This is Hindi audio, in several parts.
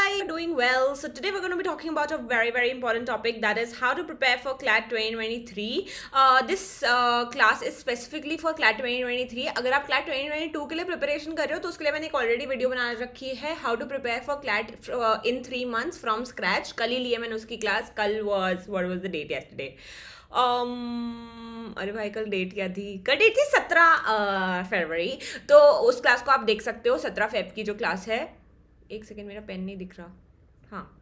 Hi, doing well. So today we're going to be talking about a very important topic, that is how to prepare for CLAT 2023. This class is specifically for CLAT 2023. अगर आप CLAT 2022 के लिए प्रिपरेशन कर रहे हो तो उसके लिए मैंने एक ऑलरेडी वीडियो बना रखी है, how to prepare for CLAT in 3 months from scratch. कल ही लिया मैंने उसकी क्लास. कल what was the date yesterday? अरे भाई कल डेट क्या थी? कल डेट थी 17 फरवरी. तो उस क्लास को आप देख सकते हो. 17 फेब की जो क्लास है. एक सेकेंड, मेरा पेन नहीं दिख रहा. हाँ,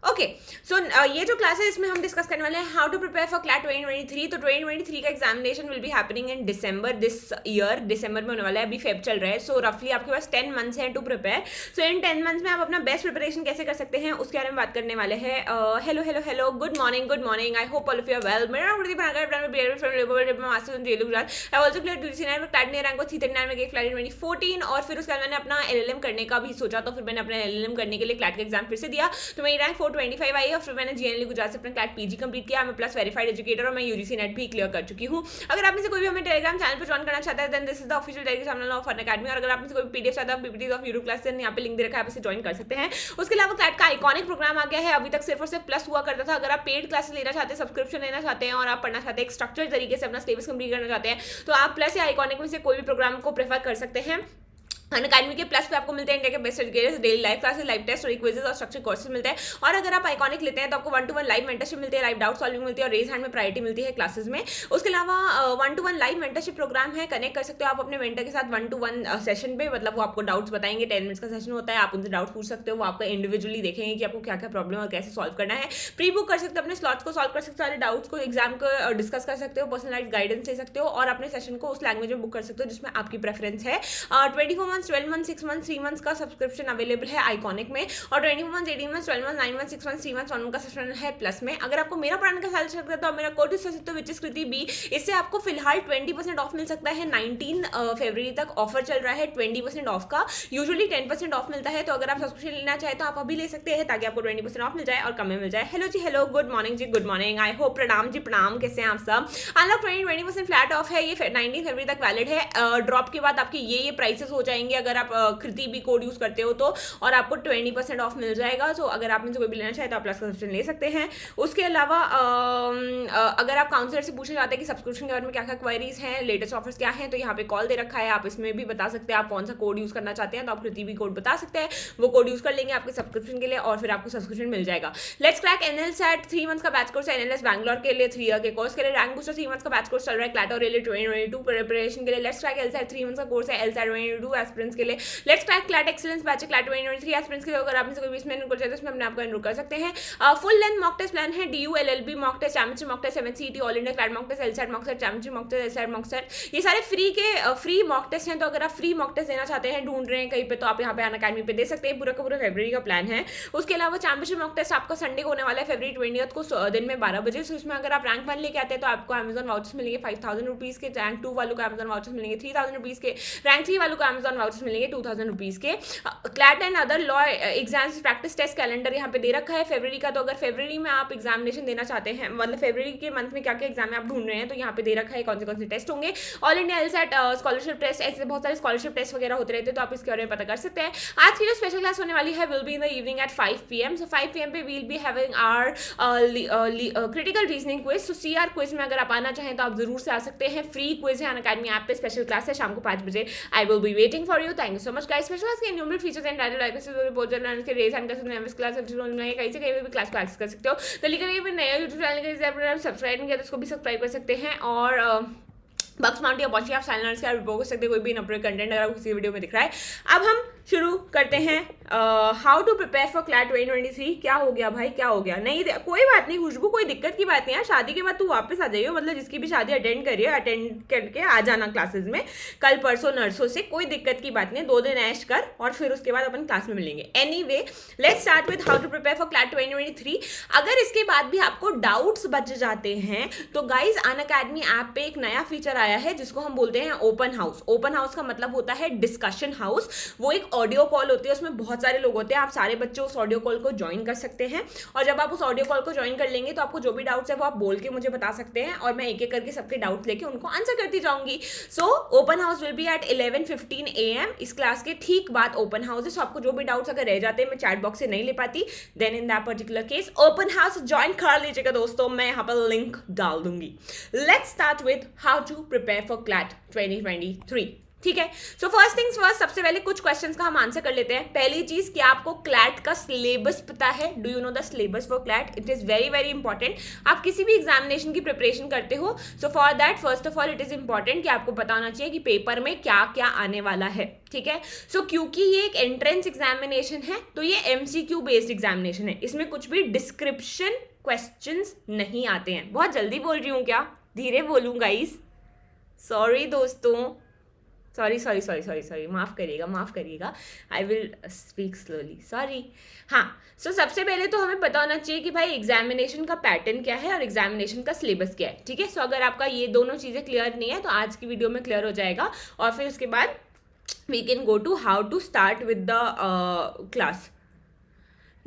ओके. सो ये जो क्लास है इसमें हम डिस्कस करने वाले हैं how to prepare for CLAT 2023. तो 2023 का examination will be happening in December this year. December में होने वाला है. अभी फेब चल रहा है. सो रफली आपके पास 10 months हैं to prepare. So in 10 months में आप अपना बेस्ट प्रिपरेशन कैसे कर सकते हैं उसके बारे में बात करने वाले हैं. Hello, good morning. I hope all of you are well. मेरा नाम प्रदीप और फिर उसके बाद मैंने अपना LLM करने का भी सोचा. तो फिर मैंने अपना LLM करने के लिए क्लैट का एग्जाम फिर से दिया. तो मेरी रैंक 425 आई है. और फिर मैंने GNLU गुजरात से अपना क्लैट PG कंप्लीट किया. मैं प्लस वेरीफाइड एजुकेटर और मैं UGC नेट भी क्लियर कर चुकी हूँ. अगर आप में से कोई भी हमें टेलीग्राम चैनल पर ज्वाइन करना चाहता है then this is the official Telegram channel of Unacademy. और अगर आप में से कोई PDF चाहता है PPTs ऑफ यूट्यूब क्लास यहाँ पे लिंक दे रखा है, आप इसे ज्वाइन कर सकते हैं. उसके अलावा क्लैट का आइकॉनिक प्रोग्राम आ गया है. अभी तक सिर्फ और सिर्फ प्लस हुआ करता था. अगर आप पेड क्लासेस लेना चाहते हैं, सब्सक्रिप्शन लेना चाहते हैं और आप पढ़ना चाहते हैं, एक स्ट्रक्चर तरीके से अपना सिलेबस कंप्लीट करना चाहते हैं, तो आप प्लस या आइकॉनिक में से कोई भी प्रोग्राम को प्रेफर कर सकते हैं. अनअकैडमी के प्लस पे आपको मिलते हैं इंडिया के best educators, daily live classes, live test और क्विजेस और स्ट्रक्चर कोर्सेज मिलते हैं. और अगर आप आइकॉनिक लेते हैं तो आपको 1-to-1 लाइव मेंटरशिप मिलती है, लाइव डाउट सॉल्विंग मिलती है और रेज हैंड में प्रायोरिटी मिलती है क्लासेस में. उसके अलावा 1-to-1 लाइव मेंटरशिप प्रोग्राम है. कनेक्ट कर सकते हो आप अपने मेंटर के साथ 1-to-1 सेशन पे. मतलब वो आपको डाउट्स बताएंगे. 10 मिनट्स का सेशन होता है. आप उनसे डाउट पूछ सकते हो. वो आपका इंडिविजुअली देखेंगे कि आपको क्या क्या प्रॉब्लम और कैसे सॉल्व करना है. प्री बुक कर सकते हो अपने स्लॉट्स को, सॉल्व कर सकते हो सारे डाउट्स को, एग्जाम को डिस्कस कर सकते हो, पर्सनलाइज्ड गाइडेंस ले सकते हो और अपने सेशन को उस लैंग्वेज में बुक कर सकते हो जिसमें आपकी प्रेफरेंस है. 24 months, 12 months, 6 months, 3 months का सब्सक्रिप्शन अवेलेबल है आइकॉनिक में. और 24 months, 18 months, 12 months, 9 months, 6 months, 3 months, 1 month का सब्सक्रिप्शन है प्लस में. अगर आपको मेरा पढ़ाने का साल सकता है तो मेरा कोड यूज कर सकते हो विच इज कृति बी. इससे आपको फिलहाल 20% ऑफ मिल सकता है. 19 फरवरी तक ऑफर चल रहा है 20% ऑफ का. यूजुअली 10% ऑफ मिलता है. तो अगर आप सब्सक्रिप्शन लेना चाहे तो आप अभी ले सकते हैं ताकि आपको 20% ऑफ मिल जाए और कम में मिल जाए. Hello ji, hello, good morning. I hope. प्रणाम जी, प्रणाम. कैसे हैं आप सब? अनलॉक 20% फ्लैट ऑफ है. ये 19 फरवरी तक वैलिड है. ड्रॉप के बाद आपके ये प्राइसेस हो जाएंगे अगर आप कृति बी कोड यूज करते हो तो. और आपको 20% ऑफ मिल जाएगा. तो अगर आप में से कोई भी लेना चाहे तो आप प्लस सब्सक्रिप्शन ले सकते हैं. उसके अलावा अगर आप काउंसलर से पूछना चाहते हैं कि सब्सक्रिप्शन के बारे में क्या क्या क्वायरीज हैं, लेटेस्ट ऑफर्स क्या हैं, तो यहाँ पे कॉल दे रखा है. आप इसमें भी बता सकते हैं आप कौन सा कोड यूज करना चाहते हैं. तो आप कृति बी कोड बता सकते हैं. वो कोड यूज कर लेंगे आपके सब्सक्रिप्शन के लिए और फिर आपको सब्सक्रिप्शन मिल जाएगा. लेट्स क्रैक NLSAT 3 months का बैच कोर्स है. NLS बैंगलोर के लिए 3 year के कोर्स के लिए. रैंक बूस्टर 3 months का बैच कोर्स चल रहा है क्लैट और रेलवे 2022 प्रिपरेशन के लिए. लेट्स क्रैक LSAT 3 months का कोर्स है. LSAT 2022 एस्पिरेंट्स के लिए. Let's crack CLAT excellence batch है क्लैट 2023 एस्पिरेंट्स के लिए. अगर आप में से कोई भी इसमें इनरोल चाहते हैं उसमें अपने आप को इनरोल कर सकते हैं. Full length mock test plan है. DU LLB mock test, championship mock test, MHCET all India CLAT mock test, LSAT mock test, championship mock test, LSAT mock test, ये सारे फ्री मॉक टेस्ट हैं. तो अगर आप फ्री मॉक टेस्ट देना चाहते हैं, ढूंढ रहे हैं कहीं पे, तो आप यहाँ पे अनअकैडमी पे दे सकते हैं. पूरा का पूरा फरवरी का प्लान है. उसके अलावा चैम्पियनशिप मॉक टेस्ट आपका संडे को होने वाला है फरवरी 20 को दिन में 12 बजे. सो इसमें अगर आप रैंक 1 लेके आते हैं तो आपको अमेजॉन वाउचर्स मिलेंगे 5000 रुपीज़ के. रैंक 2 वालों को अमेजॉन वाउचर्स मिलेंगे 3000 रुपीज़ के. रैंक 3 वालों को अमेजॉन वाउचर्स मिलेंगे 2000 रुपीज़ के. CLAT and other law exams practice test calendar यहाँ पे दे रखा है फरवरी का. तो अगर फरवरी में आप एग्जामिनेशन देना चाहते हैं, मतलब फरवरी के मंथ में क्या क्या एग्जाम आप ढूंढ रहे हैं, तो यहाँ पे दे रखा है कौन से टेस्ट होंगे. All India LSAT scholarship test, ऐसे बहुत सारे स्कॉलरशिप टेस्ट वगैरह होते रहते हैं. तो आप इसके बारे में पता कर सकते हैं. आज की जो स्पेशल क्लास होने वाली है will be in the evening at 5 PM. So 5 PM पे will be having our critical reasoning quiz. So CR quiz में अगर आप आना चाहें तो आप जरूर से आ सकते हैं. फ्री क्विज है अनअकैडमी ऐप पे. स्पेशल क्लास है शाम को 5 बजे. आई will be waiting for you. Thank you so much guys. Special class के इन्यूमरेबल फीचर्स एंड टाइटल के रेज हैंड कर सकते हैं. क्लास कहीं से कहीं भी क्लास को एक्सेस कर सकते हो. तो लिखा नया यूट्यूब चैनल सब्सक्राइब नहीं किया तो उसको भी सब्सक्राइब कर सकते हैं. और बक्स माउंट या पहुंचिए आप साइलेंस के आप कर सकते हैं कोई भी इनअप्रोप्रिएट कंटेंट अगर आपको किसी वीडियो में दिख रहा है. अब हम शुरू करते हैं. How to prepare for CLAT 2023. क्या हो गया भाई, क्या हो गया? नहीं, कोई बात नहीं खुशबू, कोई दिक्कत की बात नहीं है. शादी के बाद तू वापस आ जाइए. मतलब जिसकी भी शादी अटेंड करिए, अटेंड करके आ जाना क्लासेस में कल परसों नर्सों से. कोई दिक्कत की बात नहीं. 2 दिन ऐश कर और फिर उसके बाद अपन क्लास में मिलेंगे. Anyway, let's start with how to prepare for CLAT 2023. अगर इसके बाद भी आपको डाउट्स बच जाते हैं तो गाइज अनअकैडमी ऐप पे एक नया फीचर आया है जिसको हम बोलते हैं ओपन हाउस. ओपन हाउस का मतलब होता है डिस्कशन हाउस. वो एक ऑडियो कॉल होती है, उसमें बहुत सारे लोग होते हैं, आप सारे बच्चे उस ऑडियो कॉल को ज्वाइन कर सकते हैं, और जब आप उस ऑडियो कॉल को ज्वाइन कर लेंगे तो आपको जो भी डाउट्स है वो आप बोल के मुझे बता सकते हैं, और मैं एक एक करके सबके डाउट लेके उनको आंसर करती जाऊंगी। So open house will be at 11:15 AM। इस क्लास के ठीक बाद ओपन हाउस है, सो आपको जो भी डाउट्स अगर रह जाते हैं मैं चैट बॉक्स से नहीं ले पाती, then in that particular case open house join कर लीजिएगा दोस्तों, मैं यहाँ पर लिंक डाल दूंगी। Let's start with how to prepare for CLAT 2023। ठीक है, सो फर्स्ट थिंग्स फर्स्ट, सबसे पहले कुछ क्वेश्चंस का हम आंसर कर लेते हैं। पहली चीज, क्या आपको क्लैट का सिलेबस पता है? Do you know the syllabus for CLAT? It is very very important. आप किसी भी एग्जामिनेशन की प्रिपरेशन करते हो, so for that first of all it is important कि आपको पता होना चाहिए कि पेपर में क्या क्या आने वाला है। ठीक है, सो क्योंकि ये एक एंट्रेंस एग्जामिनेशन है तो ये MCQ बेस्ड एग्जामिनेशन है, इसमें कुछ भी डिस्क्रिप्शन क्वेश्चंस नहीं आते हैं। बहुत जल्दी बोल रही हूँ क्या? धीरे बोलूँ गाइस, सॉरी दोस्तों, सॉरी, माफ़ करिएगा, I will speak slowly, sorry. हाँ, सो सबसे पहले तो हमें पता होना चाहिए कि भाई एग्जामिनेशन का पैटर्न क्या है और एग्जामिनेशन का सिलेबस क्या है। ठीक है, सो अगर आपका ये दोनों चीज़ें क्लियर नहीं है तो आज की वीडियो में क्लियर हो जाएगा, और फिर उसके बाद we can go to how to start with the class.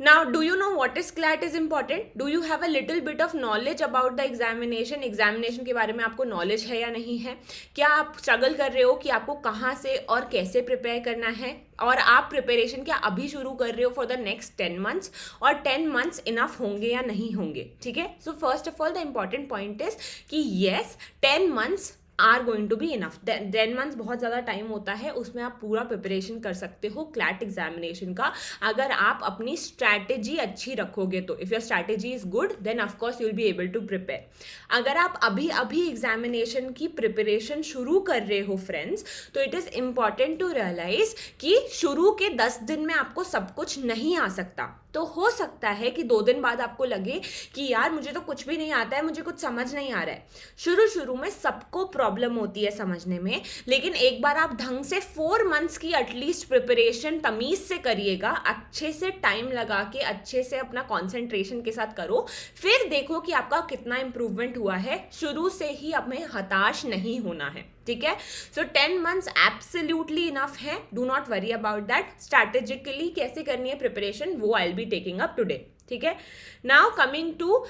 Now, do you know what is CLAT is important? Do you have a little bit of knowledge about the examination? Examination के बारे में आपको नॉलेज है या नहीं है? क्या आप स्ट्रगल कर रहे हो कि आपको कहाँ से और कैसे प्रिपेयर करना है? और आप प्रिपरेशन क्या अभी शुरू कर रहे हो फॉर द नेक्स्ट 10 मंथ्स, और 10 मंथ्स इनफ होंगे या नहीं होंगे? ठीक है, so first of all the important point is कि yes 10 months are going to be enough. 10 months बहुत ज़्यादा टाइम होता है, उसमें आप पूरा प्रिपरेशन कर सकते हो क्लैट एग्जामिनेशन का, अगर आप अपनी स्ट्रैटेजी अच्छी रखोगे तो। If your strategy is good then of course you will be able to prepare. अगर आप अभी एग्जामिनेशन की प्रिपरेशन शुरू कर रहे हो फ्रेंड्स, तो it is important to realize कि शुरू के 10 दिन में आपको सब कुछ नहीं आ सकता। तो हो सकता है कि 2 दिन बाद आपको लगे कि यार मुझे तो कुछ भी नहीं आता है, मुझे कुछ समझ नहीं आ रहा है। शुरू में सबको प्रॉब्लम होती है समझने में, लेकिन एक बार आप ढंग से 4 मंथ्स की एटलीस्ट प्रिपरेशन तमीज से करिएगा, अच्छे से टाइम लगा के अच्छे से अपना कॉन्सेंट्रेशन के साथ करो, फिर देखो कि आपका कितना इंप्रूवमेंट हुआ है। शुरू से ही हमें हताश नहीं होना है। ठीक है, सो 10 मंथ्स एब्सोल्युटली इनफ है, do not worry about that. Strategically कैसे करनी है प्रिपरेशन वो I will be taking up today. ठीक है, नाउ कमिंग टू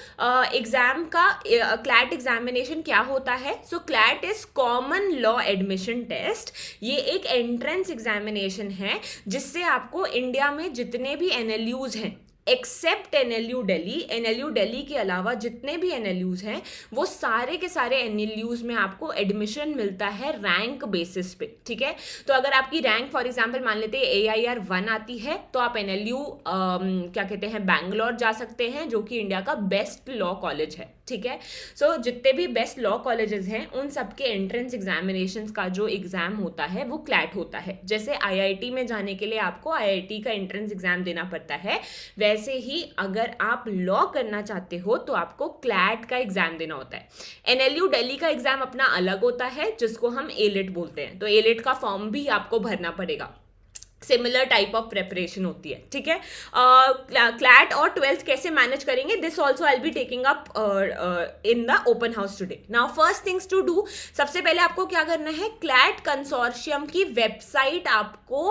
एग्जाम का क्लैट एग्जामिनेशन क्या होता है? So CLAT is common law admission test. ये एक एंट्रेंस एग्जामिनेशन है जिससे आपको इंडिया में जितने भी NLUs हैं एक्सेप्ट NLU दिल्ली के अलावा जितने भी NLUs हैं वो सारे के सारे NLUs में आपको एडमिशन मिलता है रैंक बेसिस पे। ठीक है, तो अगर आपकी रैंक फॉर एग्जांपल मान लेते हैं AIR 1 आती है तो आप NLU क्या कहते हैं बैंगलोर जा सकते हैं, जो कि इंडिया का बेस्ट लॉ कॉलेज है। ठीक है, सो जितने भी बेस्ट लॉ कॉलेजेस हैं उन सबके एंट्रेंस एग्जामिनेशंस का जो एग्जाम होता है वो क्लैट होता है। जैसे IIT में जाने के लिए आपको IIT का एंट्रेंस एग्जाम देना पड़ता है, वैसे ही अगर आप लॉ करना चाहते हो तो आपको क्लैट का एग्जाम देना होता है। NLU दिल्ली का एग्जाम अपना अलग होता है जिसको हम ALET बोलते हैं, तो ALET का फॉर्म भी आपको भरना पड़ेगा। सिमिलर टाइप ऑफ प्रेपरेशन होती है। ठीक है, क्लैट और 12th कैसे मैनेज करेंगे, this also I will be taking up in the open house today. Now first things to do, सबसे पहले आपको क्या करना है, क्लैट कंसोर्शियम की वेबसाइट आपको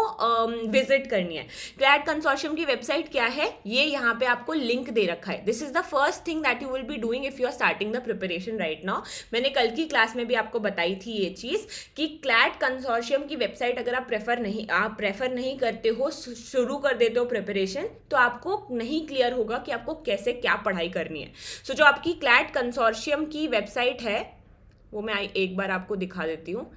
विजिट करनी है। क्लैट कंसोर्शियम की वेबसाइट क्या है, ये यहाँ पे आपको लिंक दे रखा है। This is the first thing that you will be doing if you are starting the preparation right now. मैंने कल की क्लास में भी आपको बताई थी ये चीज़ कि क्लैट कंसोर्शियम की वेबसाइट अगर आप प्रेफर नहीं करते हो, शुरू कर देते हो प्रिपरेशन, तो आपको नहीं क्लियर होगा कि आपको कैसे क्या पढ़ाई करनी है। सो जो आपकी क्लैट कंसोर्शियम की वेबसाइट है वो मैं एक बार आपको दिखा देती हूँ।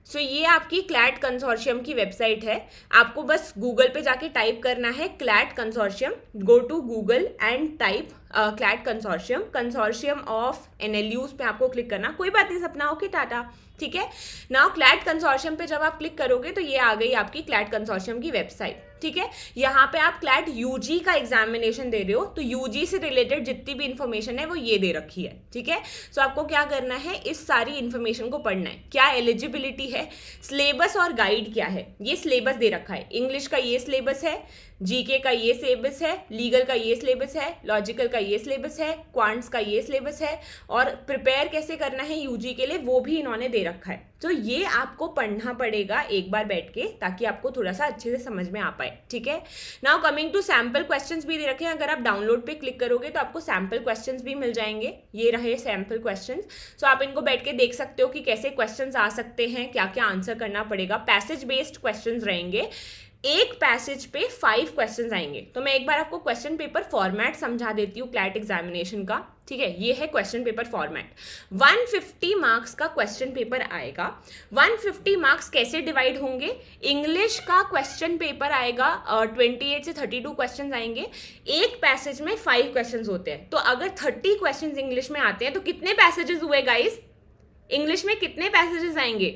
सो ये आपकी क्लैट कंसोर्शियम की वेबसाइट है। आपको बस गूगल पे जाके टाइप करना है CLAT consortium, go to Google and type CLAT consortium of NLUs पे आपको क्लिक करना। कोई बात नहीं सपना, ओके टाटा। ठीक है, नाउ क्लैट कंसोर्शियम पे जब आप क्लिक करोगे तो ये आ गई आपकी क्लैट कंसोर्शियम की वेबसाइट। ठीक है, यहाँ पे आप क्लैट UG का एग्जामिनेशन दे रहे हो तो UG से रिलेटेड जितनी भी इंफॉर्मेशन है वो ये दे रखी है। ठीक है, सो आपको क्या करना है, इस सारी इंफॉर्मेशन को पढ़ना है। क्या एलिजिबिलिटी है, सिलेबस और गाइड क्या है, ये सिलेबस दे रखा है। इंग्लिश का ये सिलेबस है, GK का ये सिलेबस है, लीगल का ये सिलेबस है, लॉजिकल का ये सिलेबस है, क्वांट्स का ये सिलेबस है, और प्रिपेयर कैसे करना है UG के लिए वो भी इन्होंने दे रखा है। तो ये आपको पढ़ना पड़ेगा एक बार बैठ के, ताकि आपको थोड़ा सा अच्छे से समझ में आ पाए, ठीक है। Now coming to sample questions भी दे रखे हैं। अगर आप डाउनलोड पे क्लिक करोगे तो आपको सैम्पल क्वेश्चंस भी मिल जाएंगे। ये रहे सैम्पल क्वेश्चंस। सो आप इनको बैठ के देख सकते हो कि कैसे क्वेश्चंस आ सकते हैं, क्या क्या आंसर करना पड़ेगा। पैसेज बेस्ड क्वेश्चंस रहेंगे, एक पैसेज पे 5 क्वेश्चंस आएंगे। तो मैं एक बार आपको क्वेश्चन पेपर फॉर्मेट समझा देती हूँ क्लैट एग्जामिनेशन का, ठीक है। ये है क्वेश्चन पेपर फॉर्मेट। 150 मार्क्स का क्वेश्चन पेपर आएगा। 150 मार्क्स कैसे डिवाइड होंगे? इंग्लिश का क्वेश्चन पेपर आएगा, 28 से 32 क्वेश्चन आएंगे। एक पैसेज में 5 क्वेश्चन होते हैं। तो अगर 30 क्वेश्चन इंग्लिश में आते हैं तो कितने पैसेजेस हुए गाइस? इंग्लिश में कितने पैसेजेस आएंगे?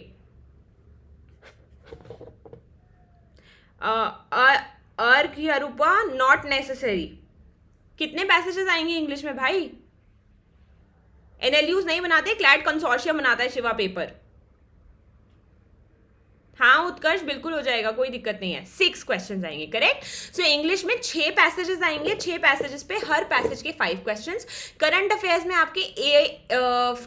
की अरूपा नॉट नेसेसरी। कितने पैसेजेस आएंगे इंग्लिश में भाई? एनएलयूज नहीं बनाते, क्लैट कंसोर्शियम बनाता है शिवा पेपर। हाँ उत्कर्ष, बिल्कुल हो जाएगा, कोई दिक्कत नहीं है। 6 क्वेश्चंस आएंगे, करेक्ट। सो इंग्लिश में 6 पैसेजेस आएंगे, 6 पैसेजेस पे हर पैसेज के 5 क्वेश्चंस। करंट अफेयर्स में आपके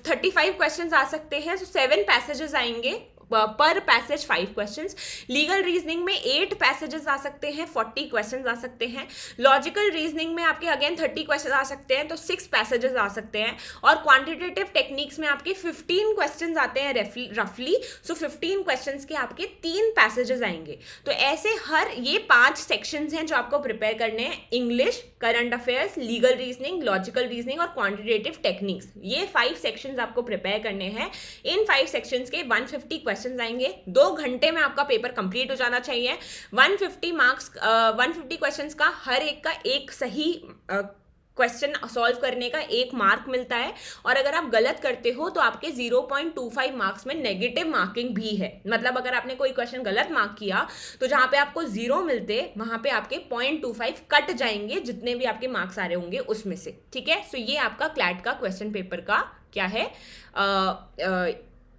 35 क्वेश्चंस आ सकते हैं। सो 7 पैसेजेस आएंगे, पर पैसेज 5 क्वेश्चंस। लीगल रीजनिंग में 8 पैसेजेस आ सकते हैं, 40 क्वेश्चंस आ सकते हैं। लॉजिकल रीजनिंग में आपके अगेन 30 क्वेश्चंस आ सकते हैं, तो 6 पैसेजेस आ सकते हैं। और क्वांटिटेटिव टेक्निक्स में आपके 15 क्वेश्चंस आते हैं रफली। सो 15 क्वेश्चंस के आपके 3 पैसेजेस आएंगे। तो ऐसे हर ये 5 सेक्शंस हैं जो आपको प्रिपेयर करने हैं। English, current affairs, legal reasoning, logical reasoning और क्वांटिटेटिव टेक्निक्स, ये 5 सेक्शंस आपको प्रिपेयर करने हैं। इन 5 सेक्शंस के 150 क्वेश्चंस आएंगे। 2 घंटे में आपका पेपर कंप्लीट हो जाना चाहिए। 150 मार्क्स, 150 क्वेश्चंस का हर एक का एक सही क्वेश्चन सॉल्व करने का 1 मार्क मिलता है। और अगर आप गलत करते हो तो आपके 0.25 मार्क्स में नेगेटिव मार्किंग भी है। मतलब अगर आपने कोई क्वेश्चन गलत मार्क किया तो जहां पे आपको 0 मिलते, वहां पे आपके 0.25 कट जाएंगे, जितने भी आपके मार्क्स आ रहे होंगे उसमें से, ठीक है। सो ये आपका क्लैट का क्वेश्चन पेपर का क्या है,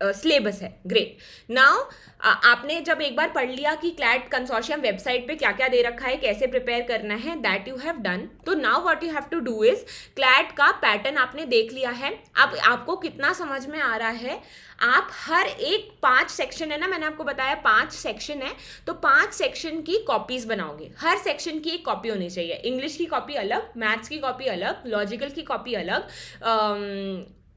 सिलेबस है। ग्रेट। नाउ आपने जब एक बार पढ़ लिया कि क्लैट कंसोर्शियम वेबसाइट पे क्या क्या दे रखा है, कैसे प्रिपेयर करना है, दैट यू हैव डन। तो now what you have to do is, CLAT का पैटर्न आपने देख लिया है। अब आपको कितना समझ में आ रहा है, आप हर एक 5 सेक्शन है ना, मैंने आपको बताया 5 सेक्शन है, तो 5 सेक्शन की कॉपीज बनाओगे। हर सेक्शन की एक कॉपी होनी चाहिए। इंग्लिश की कॉपी अलग, मैथ्स की कॉपी अलग, लॉजिकल की कॉपी अलग,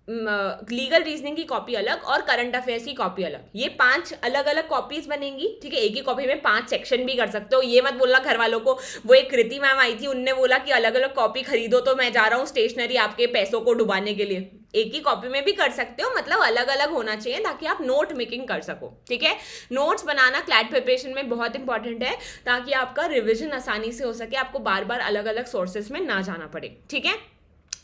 लीगल रीजनिंग की कॉपी अलग और करंट अफेयर्स की कॉपी अलग। ये 5 अलग अलग कॉपीज बनेंगी, ठीक है। एक ही कॉपी में 5 सेक्शन भी कर सकते हो। ये मत बोलना घर वालों को, वो एक कृति मैम आई थी, उनने बोला कि अलग अलग कॉपी खरीदो, तो मैं जा रहा हूँ स्टेशनरी आपके पैसों को डुबाने के लिए। एक ही कॉपी में भी कर सकते हो, मतलब अलग अलग होना चाहिए ताकि आप नोट मेकिंग कर सको, ठीक है। नोट्स बनाना क्लैट प्रिपरेशन में बहुत इंपॉर्टेंट है, ताकि आपका रिविजन आसानी से हो सके, आपको बार बार अलग अलग सोर्सेज में ना जाना पड़े, ठीक है।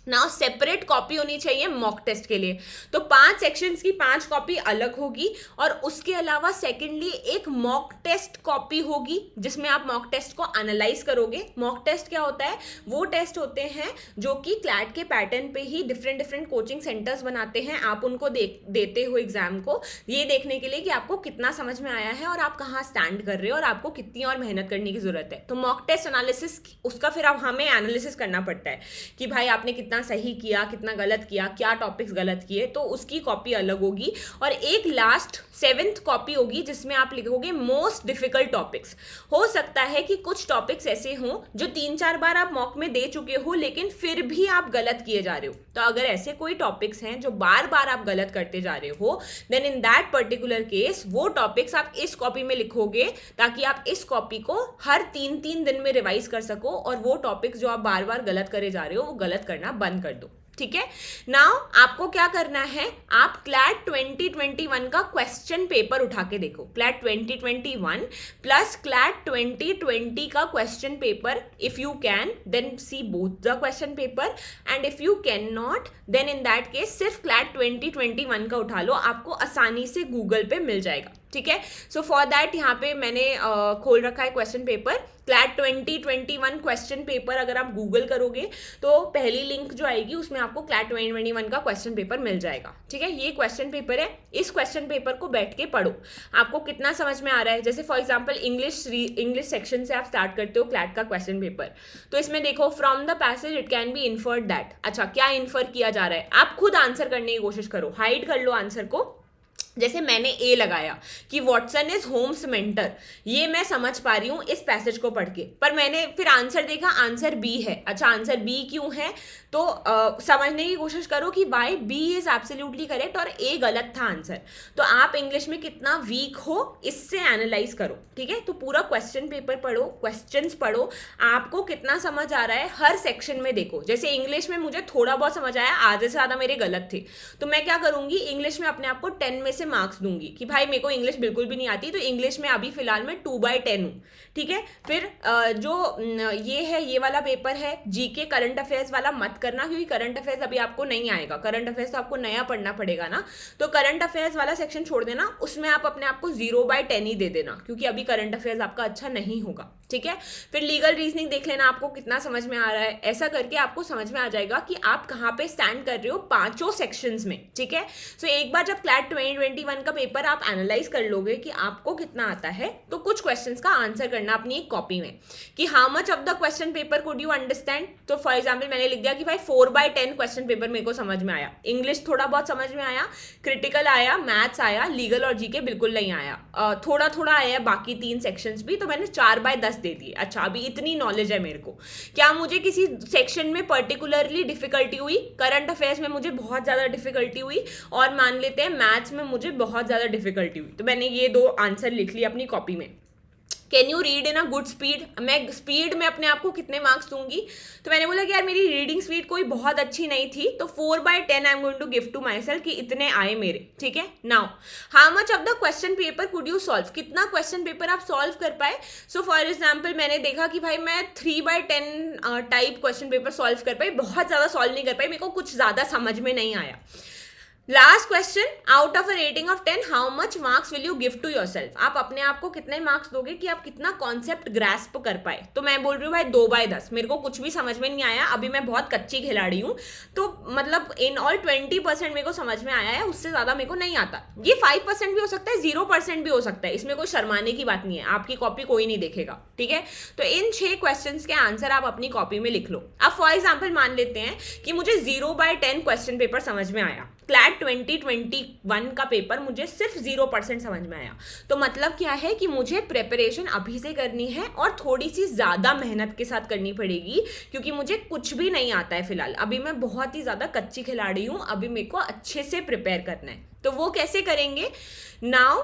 नाउ सेपरेट कॉपी होनी चाहिए मॉक टेस्ट के लिए। तो 5 सेक्शंस की 5 कॉपी अलग होगी, और उसके अलावा सेकेंडली एक मॉक टेस्ट कॉपी होगी, जिसमें आप मॉक टेस्ट को एनालाइज करोगे। मॉक टेस्ट क्या होता है? वो टेस्ट होते हैं जो कि क्लैट के पैटर्न पे ही डिफरेंट कोचिंग सेंटर्स बनाते हैं। आप उनको देते हो एग्जाम को, ये देखने के लिए कि आपको कितना समझ में आया है और आप कहाँ स्टैंड कर रहे हो और आपको कितनी और मेहनत करने की जरूरत है। तो मॉक टेस्ट एनालिसिस, उसका फिर अब हमें एनालिसिस करना पड़ता है कि भाई आपने कितना सही किया, कितना गलत किया, क्या टॉपिक्स गलत किए, तो उसकी कॉपी अलग होगी। और एक लास्ट 7th कॉपी होगी जिसमें आप लिखोगे मोस्ट डिफिकल्ट टॉपिक्स। हो सकता है कि कुछ टॉपिक्स ऐसे हों जो 3-4 बार आप मॉक में दे चुके हो, लेकिन फिर भी आप गलत किए जा रहे हो। तो अगर ऐसे कोई टॉपिक्स हैं जो बार बार आप गलत करते जा रहे हो, then in that particular case वो टॉपिक्स आप इस कॉपी में लिखोगे, ताकि आप इस कॉपी को हर 3-3 दिन में रिवाइज कर सको, और वो टॉपिक्स जो आप बार बार गलत करे जा रहे हो वो गलत करना बंद कर दो, ठीक है। नाउ आपको क्या करना है, आप क्लैट 2021 का क्वेश्चन पेपर उठा के देखो। क्लैट 2021 प्लस क्लैट 2020 का question paper, if you can then see both the question paper, and if you can not then in that case सिर्फ क्लैट 2021 का उठा लो, आपको आसानी से गूगल पे मिल जाएगा, ठीक है। सो फॉर दैट यहाँ पे मैंने खोल रखा है question paper, CLAT 2021 question paper. अगर आप गूगल करोगे तो पहली लिंक जो आएगी उसमें आपको क्लैट 2021 का क्वेश्चन पेपर मिल जाएगा, ठीक है। ये क्वेश्चन पेपर है, इस क्वेश्चन पेपर को बैठ के पढ़ो, आपको कितना समझ में आ रहा है। जैसे फॉर एग्जाम्पल इंग्लिश सेक्शन से आप स्टार्ट करते हो क्लैट का क्वेश्चन पेपर, तो इसमें देखो from the passage it can be inferred that. अच्छा, क्या इन्फर किया जा रहा है, आप खुद आंसर करने की कोशिश करो, हाइड कर लो आंसर को, जैसे मैंने ए लगाया कि वॉटसन इज होम सीमेंटर, ये मैं समझ पा रही हूँ इस पैसेज को पढ़ के, पर मैंने फिर आंसर देखा आंसर बी है। अच्छा आंसर बी क्यों है, तो समझने की कोशिश करो कि Y B is absolutely correct और ए गलत था आंसर। तो आप इंग्लिश में कितना वीक हो इससे एनालाइज करो, ठीक है। तो पूरा क्वेश्चन पेपर पढ़ो, क्वेश्चंस पढ़ो, आपको कितना समझ आ रहा है हर सेक्शन में देखो। जैसे इंग्लिश में मुझे थोड़ा बहुत समझ आया, आधे से ज़्यादा मेरे गलत थे, तो मैं क्या करूँगी इंग्लिश में अपने आप को 10 में से मार्क्स दूंगी कि भाई मेरे को इंग्लिश बिल्कुल भी नहीं आती, तो इंग्लिश में अभी फिलहाल मैं 2/10 हूँ, ठीक है। फिर जो ये है, ये वाला पेपर है जीके करंट अफेयर्स वाला मत करना, क्योंकि करंट अफेयर्स अभी आपको नहीं आएगा, करंट अफेयर्स तो आपको नया पढ़ना पड़ेगा ना। तो करंट अफेयर्स वाला सेक्शन छोड़ देना, उसमें आप अपने आप को 0/10 ही दे देना, क्योंकि अभी करंट अफेयर्स आपका अच्छा नहीं होगा, ठीक है। फिर लीगल रीजनिंग देख लेना आपको कितना समझ में आ रहा है, ऐसा करके आपको समझ में आ जाएगा कि आप कहाँ पे स्टैंड कर रहे हो पांचों सेक्शंस में, ठीक है। सो एक बार जब क्लैट 2021 का पेपर आप एनालाइज कर लोगे कि आपको कितना आता है, तो कुछ क्वेश्चंस का आंसर करना अपनी एक कॉपी में कि how much of the question paper could you understand. तो फॉर एग्जाम्पल मैंने लिख दिया कि भाई 4/10 क्वेश्चन पेपर मेरे को समझ में आया, इंग्लिश थोड़ा बहुत समझ में आया, क्रिटिकल आया, मैथ्स आया, लीगल और जीके बिल्कुल नहीं आया, थोड़ा थोड़ा आया बाकी 3 सेक्शंस भी, तो मैंने 4/10 दे दिए। अच्छा अभी इतनी नॉलेज है मेरे को, क्या मुझे किसी सेक्शन में पर्टिकुलरली डिफिकल्टी हुई, करंट अफेयर्स में मुझे बहुत ज़्यादा डिफिकल्टी हुई, और मान लेते हैं मैथ्स में मुझे बहुत ज़्यादा डिफिकल्टी हुई, तो मैंने ये 2 आंसर लिख लिए अपनी कॉपी में। Can you read in a good speed, मैं स्पीड में अपने आप को कितने मार्क्स दूंगी, तो मैंने बोला कि यार मेरी रीडिंग स्पीड कोई बहुत अच्छी नहीं थी, तो 4/10 I am going to give to myself कि इतने आए मेरे, ठीक है। Now how much of the question paper could you solve, कितना क्वेश्चन पेपर आप सॉल्व कर पाए। सो फॉर एग्जाम्पल मैंने देखा कि भाई मैं 3/10 टाइप क्वेश्चन पेपर सॉल्व कर पाई, बहुत ज़्यादा सॉल्व नहीं कर पाई, मेरे को कुछ ज़्यादा समझ में नहीं आया। Last question, out of a rating of 10 how much marks will you give to yourself, आप अपने आप को कितने मार्क्स दोगे कि आप कितना कॉन्सेप्ट ग्रास्प कर पाए। तो मैं बोल रही हूँ भाई 2/10, मेरे को कुछ भी समझ में नहीं आया, अभी मैं बहुत कच्ची खिलाड़ी हूँ, तो मतलब इन ऑल 20% मेरे को समझ में आया है, उससे ज़्यादा मेरे को नहीं आता। ये 5% भी हो सकता है, 0% भी हो सकता है, इसमें कोई शर्माने की बात नहीं है, आपकी कॉपी कोई नहीं देखेगा, ठीक है। तो इन 6 क्वेश्चन के आंसर आप अपनी कॉपी में लिख लो। अब फॉर एग्जाम्पल मान लेते हैं कि मुझे 0/10 क्वेश्चन पेपर समझ में आया, क्लैट 2021 का पेपर मुझे सिर्फ 0% समझ में आया, तो मतलब क्या है कि मुझे प्रिपरेशन अभी से करनी है और थोड़ी सी ज़्यादा मेहनत के साथ करनी पड़ेगी, क्योंकि मुझे कुछ भी नहीं आता है फिलहाल, अभी मैं बहुत ही ज़्यादा कच्ची खिलाड़ी हूँ, अभी मेरे को अच्छे से प्रिपेयर करना है। तो वो कैसे करेंगे, नाउ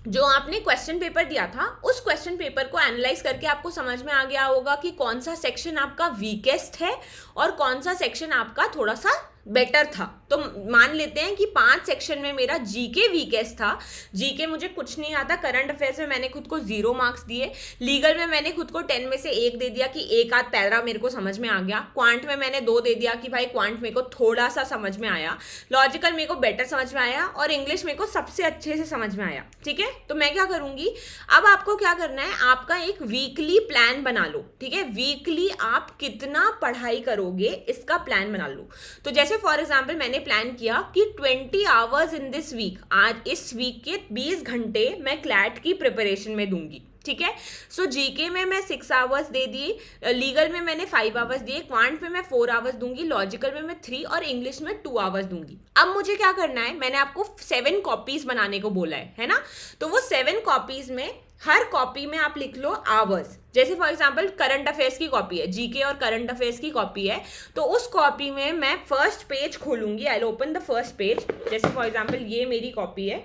जो आपने क्वेश्चन पेपर दिया था उस क्वेश्चन पेपर को एनालाइज करके आपको समझ में आ गया होगा कि कौन सा सेक्शन आपका वीकेस्ट है और कौन सा सेक्शन आपका थोड़ा सा बेटर था। तो मान लेते हैं कि 5 सेक्शन में मेरा जीके वीकेस्ट था, जीके मुझे कुछ नहीं आता, करंट अफेयर्स में मैंने खुद को 0 मार्क्स दिए, लीगल में मैंने खुद को 10 में से 1 दे दिया कि एक आध पैरा मेरे को समझ में आ गया, क्वांट में मैंने 2 दे दिया कि भाई क्वांट मेरे को थोड़ा सा समझ में आया, लॉजिकल मेरे को बेटर समझ में आया, और इंग्लिश मेरे को सबसे अच्छे से समझ में आया, ठीक है। तो मैं क्या करूँगी, अब आपको क्या करना है, आपका एक वीकली प्लान बना लो, ठीक है। वीकली आप कितना पढ़ाई करोगे इसका प्लान बना लो। तो जैसे फॉर एग्जाम्पल मैंने प्लान किया कि 20 आवर्स इन दिस वीक, आज इस वीक के 20 घंटे मैं क्लैट की प्रिपरेशन में दूंगी, ठीक है। सो जीके में मैं 6 आवर्स दे दिए, लीगल में मैंने 5 आवर्स दिए, क्वांट में मैं 4 आवर्स दूंगी, लॉजिकल में मैं 3 और इंग्लिश में 2 आवर्स दूंगी। अब मुझे क्या करना है, मैंने आपको 7 कॉपीज बनाने को बोला है ना। तो वो 7 कॉपीज में हर कॉपी में आप लिख लो आवर्स। जैसे फॉर एग्जांपल करंट अफेयर्स की कॉपी है, जीके और करंट अफेयर्स की कॉपी है, तो उस कॉपी में मैं फर्स्ट पेज खोलूंगी, I will open the first page. जैसे फॉर एग्जांपल ये मेरी कॉपी है,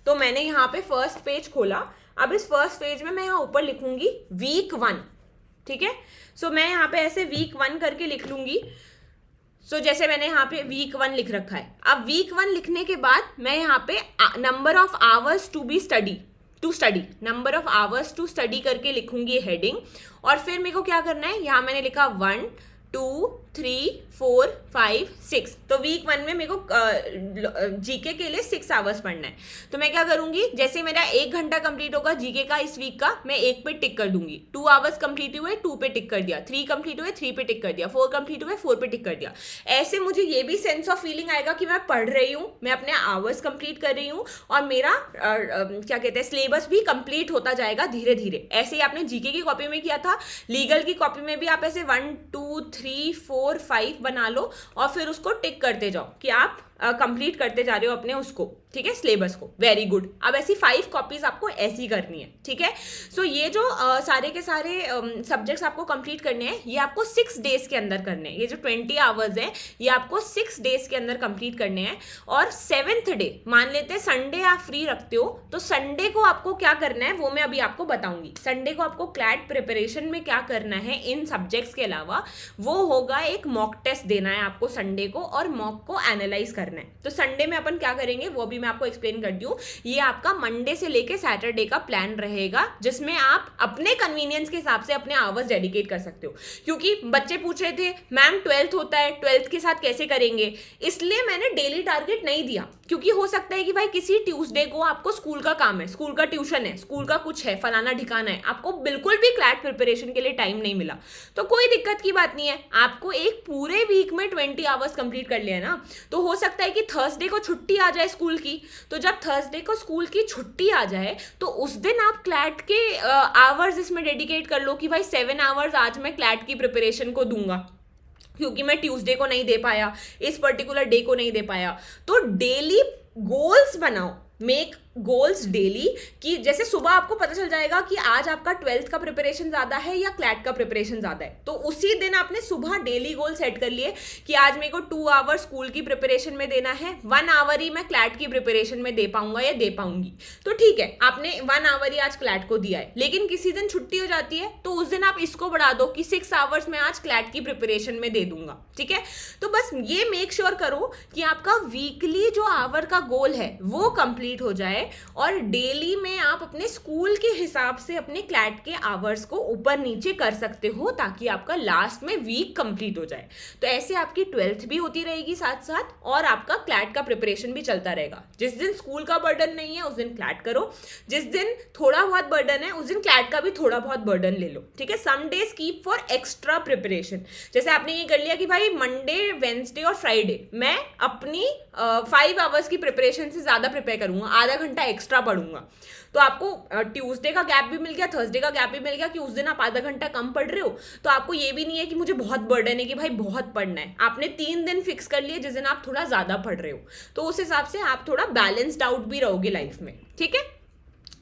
तो मैंने यहाँ पे फर्स्ट पेज खोला। अब इस फर्स्ट पेज में मैं यहाँ ऊपर लिखूंगी वीक 1, ठीक है। सो मैं यहाँ पे ऐसे वीक 1 करके लिख लूंगी। जैसे मैंने यहाँ पे वीक 1 लिख रखा है। अब वीक 1 लिखने के बाद मैं यहाँ पे number of hours to be study, number of hours to study करके लिखूंगी हेडिंग। और फिर मेरे को क्या करना है, यहाँ मैंने लिखा 1 2 3 4 5 6। तो वीक 1 में मेरे को जीके के लिए 6 आवर्स पढ़ना है। तो मैं क्या करूंगी, जैसे मेरा 1 घंटा कंप्लीट होगा जीके का इस वीक का, मैं 1 पे टिक कर दूंगी। 2 आवर्स कंप्लीट हुए, 2 पे टिक कर दिया। 3 कंप्लीट हुए, 3 पे टिक कर दिया। 4 कंप्लीट हुए, 4 पे टिक कर दिया। ऐसे मुझे ये भी सेंस ऑफ फीलिंग आएगा कि मैं पढ़ रही हूँ, मैं अपने आवर्स कंप्लीट कर रही हूँ, और मेरा क्या कहते हैं सिलेबस भी कंप्लीट होता जाएगा धीरे धीरे। ऐसे ही आपने जीके की कॉपी में किया था, लीगल की कॉपी में भी आप ऐसे 1 2 3 4 5 बना लो और फिर उसको टिक करते जाओ कि आप कंप्लीट करते जा रहे हो अपने उसको, ठीक है, सिलेबस को, वेरी गुड। अब ऐसी 5 कॉपीज आपको ऐसी करनी है, ठीक है। सो ये जो सारे के सारे सब्जेक्ट्स आपको कंप्लीट करने हैं, ये आपको 6 डेज के अंदर करने हैं। ये जो 20 आवर्स है ये आपको 6 डेज के अंदर कंप्लीट करने हैं। और 7th डे, मान लेते हैं संडे आप फ्री रखते हो, तो संडे को आपको क्या करना है वो मैं अभी आपको बताऊंगी। संडे को आपको क्लैट प्रिपरेशन में क्या करना है इन सब्जेक्ट्स के अलावा, वो होगा एक मॉक टेस्ट देना है आपको संडे को, और मॉक को एनालाइज करना है। तो संडे में अपन क्या करेंगे वो भी मैं आपको एक्सप्लेन कर दूं। ये आपका मंडे से लेके सैटरडे का प्लान रहेगा, जिसमें आप अपने कन्वीनियंस के हिसाब से अपने आवर्स डेडिकेट कर सकते हो। क्योंकि बच्चे पूछ रहे थे मैम 12th होता है, 12th के साथ कैसे करेंगे, इसलिए मैंने डेली टारगेट नहीं दिया। क्योंकि हो सकता है कि भाई किसी ट्यूसडे को आपको स्कूल का काम है, स्कूल का ट्यूशन है, स्कूल का कुछ है, फलाना ठिकाना है, आपको बिल्कुल भी क्लैट प्रिपरेशन के लिए टाइम नहीं मिला, तो कोई दिक्कत की बात नहीं है। आपको एक पूरे वीक में 20 आवर्स कंप्लीट कर लिया ना, तो हो सकता है कि थर्सडे को छुट्टी आ जाए स्कूल की, तो जब थर्सडे को स्कूल की छुट्टी आ जाए तो उस दिन आप क्लैट के आवर्स इसमें डेडिकेट कर लो कि भाई 7 आवर्स आज मैं क्लैट की प्रिपरेशन को दूंगा, क्योंकि मैं ट्यूसडे को नहीं दे पाया, इस पर्टिकुलर डे को नहीं दे पाया। तो डेली गोल्स बनाओ, मेक गोल्स डेली, कि जैसे सुबह आपको पता चल जाएगा कि आज आपका 12th का प्रिपरेशन ज़्यादा है या क्लैट का प्रिपरेशन ज़्यादा है, तो उसी दिन आपने सुबह डेली गोल सेट कर लिए कि आज मेरे को 2 आवर स्कूल की प्रिपरेशन में देना है, 1 आवर ही मैं क्लैट की प्रिपरेशन में दे पाऊंगा या दे पाऊंगी। तो ठीक है, आपने 1 आवर ही आज क्लैट को दिया है, लेकिन किसी दिन छुट्टी हो जाती है तो उस दिन आप इसको बढ़ा दो कि 6 आवर्स मैं आज क्लैट की प्रिपरेशन में दे दूंगा, ठीक है। तो बस ये मेक श्योर करो कि आपका वीकली जो आवर का गोल है वो कंप्लीट हो जाए, और डेली में आप अपने स्कूल के हिसाब से अपने क्लैट के आवर्स को ऊपर नीचे कर सकते हो, ताकि आपका लास्ट में वीक कंप्लीट हो जाए। तो ऐसे आपकी 12th भी होती रहेगी साथ साथ, और आपका क्लैट का प्रिपरेशन भी चलता रहेगा। जिस दिन स्कूल का बर्डन नहीं है उस दिन क्लैट करो, जिस दिन थोड़ा बहुत बर्डन है उस दिन क्लैट का भी थोड़ा बहुत बर्डन ले लो, ठीक है। Some days keep for extra preparation. जैसे आपने ये कर लिया कि भाई मंडे, वेंसडे और फ्राइडे मैं अपनी 5 आवर्स की प्रिपरेशन से ज्यादा प्रिपेयर करूंगा, आधा घंटा एक्स्ट्रा पढ़ूंगा, तो आपको ट्यूसडे का गैप भी मिल गया, थर्सडे का गैप भी मिल गया, कि उस दिन आप आधा घंटा कम पढ़ रहे हो। तो आपको ये भी नहीं है कि मुझे बहुत बर्डन है कि भाई बहुत पढ़ना है, आपने 3 दिन फिक्स कर लिए जिस दिन आप थोड़ा ज्यादा पढ़ रहे हो, तो उस हिसाब से आप थोड़ा बैलेंस्ड आउट भी रहोगे लाइफ में, ठीक है।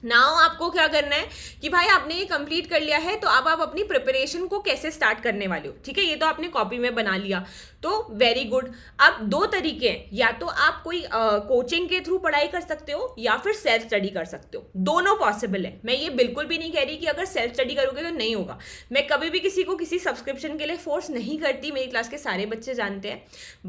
नाउ आपको क्या करना है कि भाई आपने ये कंप्लीट कर लिया है, तो अब आप अपनी प्रिपरेशन को कैसे स्टार्ट करने वाले हो, ठीक है। ये तो आपने कॉपी में बना लिया, तो वेरी गुड। अब 2 तरीके हैं, या तो आप कोई कोचिंग के थ्रू पढ़ाई कर सकते हो या फिर सेल्फ स्टडी कर सकते हो, दोनों पॉसिबल है। मैं ये बिल्कुल भी नहीं कह रही कि अगर सेल्फ स्टडी करोगे तो नहीं होगा। मैं कभी भी किसी को किसी सब्सक्रिप्शन के लिए फोर्स नहीं करती, मेरी क्लास के सारे बच्चे जानते हैं।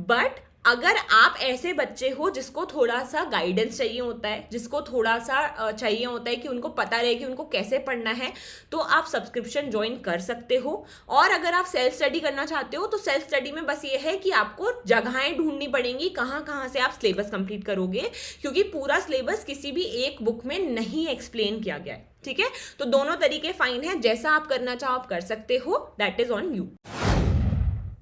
बट अगर आप ऐसे बच्चे हो जिसको थोड़ा सा गाइडेंस चाहिए होता है, जिसको थोड़ा सा चाहिए होता है कि उनको पता रहे कि उनको कैसे पढ़ना है, तो आप सब्सक्रिप्शन ज्वाइन कर सकते हो। और अगर आप सेल्फ स्टडी करना चाहते हो तो सेल्फ स्टडी में बस ये है कि आपको जगहें ढूंढनी पड़ेंगी कहाँ कहाँ से आप सिलेबस कंप्लीट करोगे, क्योंकि पूरा सिलेबस किसी भी एक बुक में नहीं एक्सप्लेन किया गया है, ठीक है। तो दोनों तरीके फाइन है, जैसा आप करना चाहो आप कर सकते हो, दैट इज ऑन यू।